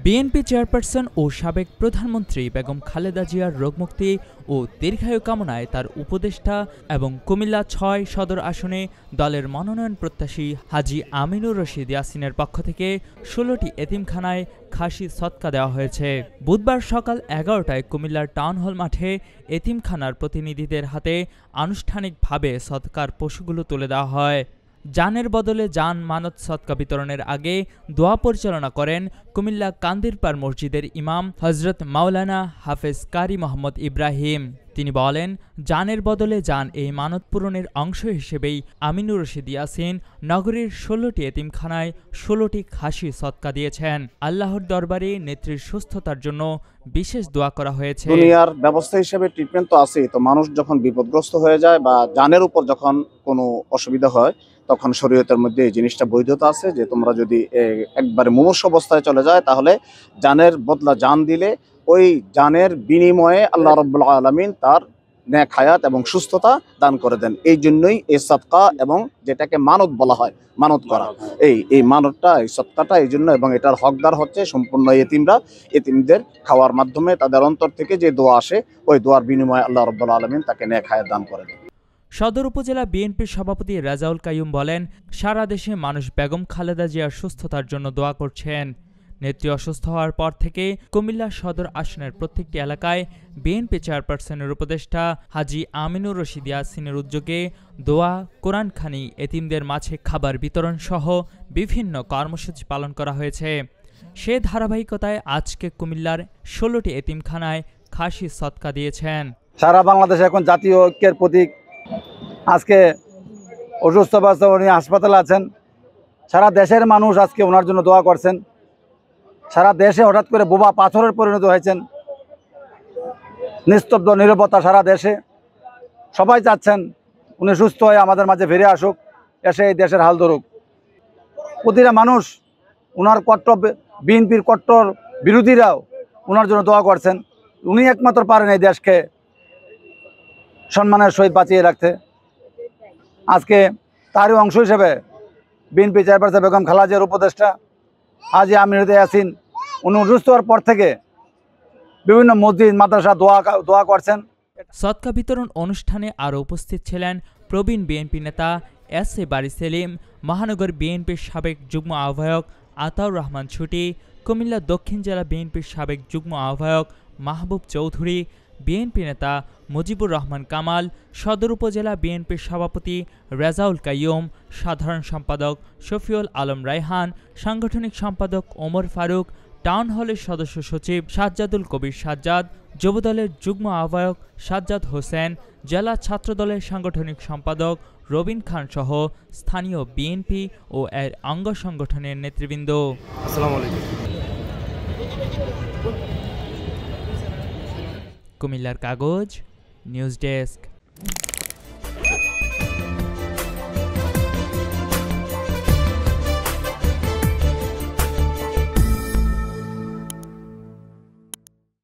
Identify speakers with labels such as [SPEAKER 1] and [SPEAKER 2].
[SPEAKER 1] BNP chairperson ও সাবেক প্রধানমন্ত্রী বেগম খালেদা জিয়ার রোগমুক্তি ও দীর্ঘায়ু কামনায় তার উপদেষ্টা এবং কুমিল্লা ৬ সদর আসনে দলের মনোনয়ন প্রত্যাশী হাজী আমিনুর রশিদ ইয়াসিনের পক্ষ থেকে ১৬টি এতিমখানায় খাসি সদকা দেওয়া হয়েছে। বুধবার সকাল ১১টায় কুমিল্লার টাউন হল মাঠে এতিমখানার প্রতিনিধিদের হাতে আনুষ্ঠানিকভাবে সদকার পশুগুলো তুলে দেওয়া হয়। জানের বদলে জান মানত সদকা বিতরণের আগে দোয়া পরিচালনা করেন কুমিল্লা কান্দিরপাড় মসজিদের ইমাম হজরত মাওলানা হাফেজ কারি মোহাম্মদ ইব্রাহিম। তিনি বলেন, জানের বদলে জান এই মানত পূরণের অংশ হিসেবেই আমিনুর রশিদ ইয়াসিন নগরীর ১৬টি এতিমখানায় ১৬টি খাসি সদকা দিয়েছেন। আল্লাহর দরবারে নেত্রীর সুস্থতার জন্য বিশেষ দোয়া করা হয়েছে।
[SPEAKER 2] দুনিয়ার ব্যবস্থা হিসেবে ট্রিটমেন্ট তো আছে, তো মানুষ যখন বিপদগ্রস্ত হয়ে যায় বা জানের উপর যখন কোনো অসুবিধা হয় তখন শরীয়তের মধ্যে এই জিনিসটা বৈধতা আছে যে তোমরা যদি একবারে মুমূর্ষ অবস্থায় চলে যায় তাহলে জানের বদলা জান দিলে ওই জানের বিনিময়ে আল্লাহ রাব্বুল আলামিন তার নেক হায়াত এবং সুস্থতা দান করে দেন। এই জন্যই এই সদকা এবং যেটাকে মানত বলা হয়, মানত করা, এই মানতটা, এই সদকাটা এই জন্য, এবং এটার হকদার হচ্ছে সম্পূর্ণ এতিমরা। এতিমদের খাওয়ার মাধ্যমে তাদের অন্তর থেকে যে দোয়া আসে ওই দোয়ার বিনিময়ে আল্লাহ রাব্বুল আলামিন তাকে নেক হায়াত দান করে দেন।
[SPEAKER 1] সদর উপজেলা বিএনপির সভাপতি রেজাউল কাইয়ুম বলেন, সারা দেশে মানুষ বেগম খালেদা জিয়ার সুস্থতার জন্য দোয়া করছেন। নেত্রী অসুস্থ হওয়ার পর থেকে কুমিল্লা সদর আসনের প্রত্যেকটি এলাকায় বিএনপি চেয়ারপারসনের উপদেষ্টা হাজী আমিনুর রশিদ ইয়াসিনের উদ্যোগে দোয়া, কোরআনখানি, এতিমদের মাঝে খাবার বিতরণ সহ বিভিন্ন কর্মসূচি পালন করা হয়েছে। সে ধারাবাহিকতায় আজকে কুমিল্লার ১৬টি এতিমখানায় খাসি সদকা দিয়েছেন।
[SPEAKER 3] সারা বাংলাদেশে এখন জাতীয় ঐক্যের প্রতীক। আজকে অসুস্থ অবস্থা উনি হাসপাতালে আছেন। সারা দেশের মানুষ আজকে ওনার জন্য দোয়া করছেন। সারা দেশে হঠাৎ করে বোবা পাথরের পরিণত হয়েছেন। নিস্তব্ধ নীরবতা সারা দেশে। সবাই চাচ্ছেন উনি সুস্থ হয়ে আমাদের মাঝে ফিরে আসুক, এসে এই দেশের হাল ধরুক। প্রতিটা মানুষ, ওনার কট্টর বিএনপির কট্টর বিরোধীরাও ওনার জন্য দোয়া করছেন। উনি একমাত্র পারেন এই দেশকে সম্মানের সহিত বাঁচিয়ে রাখতে। আজকে তারই অংশ হিসেবে বিএনপি চেয়ারপারসন বেগম খালেদা জিয়ার উপদেষ্টা হাজী আমিনুর ইয়াসিন উনি অসুস্থ হওয়ার পর থেকে বিভিন্ন মসজিদ মাদ্রাসা দোয়া করছেন।
[SPEAKER 1] সদকা বিতরণ অনুষ্ঠানে আরও উপস্থিত ছিলেন প্রবীণ বিএনপি নেতা এস.এ. বারী সেলিম, মহানগর বিএনপির সাবেক যুগ্ম আহ্বায়ক আতাউর রহমান ছুটি, কুমিল্লা দক্ষিণ জেলা বিএনপির সাবেক যুগ্ম আহ্বায়ক মাহবুব চৌধুরী, বিএনপি নেতা মুজিবুর রহমান কামাল, সদর উপজেলা বিএনপির সভাপতি রেজাউল কাইয়ুম, সাধারণ সম্পাদক শফিউল আলম রায়হান, সাংগঠনিক সম্পাদক ওমর ফারুক, টাউন হলের সদস্য সচিব সাজ্জাদুল কবির সাজ্জাদ, যুবদলের যুগ্ম আহ্বায়ক সাজ্জাদ হোসেন, জেলা ছাত্রদলের সাংগঠনিক সম্পাদক রবিন খান সহ স্থানীয় বিএনপি ও এর অঙ্গ সংগঠনের নেতৃবৃন্দ।
[SPEAKER 4] আসসালামু আলাইকুম।
[SPEAKER 1] কুমিল্লার কাগজ, নিউজ ডেস্ক।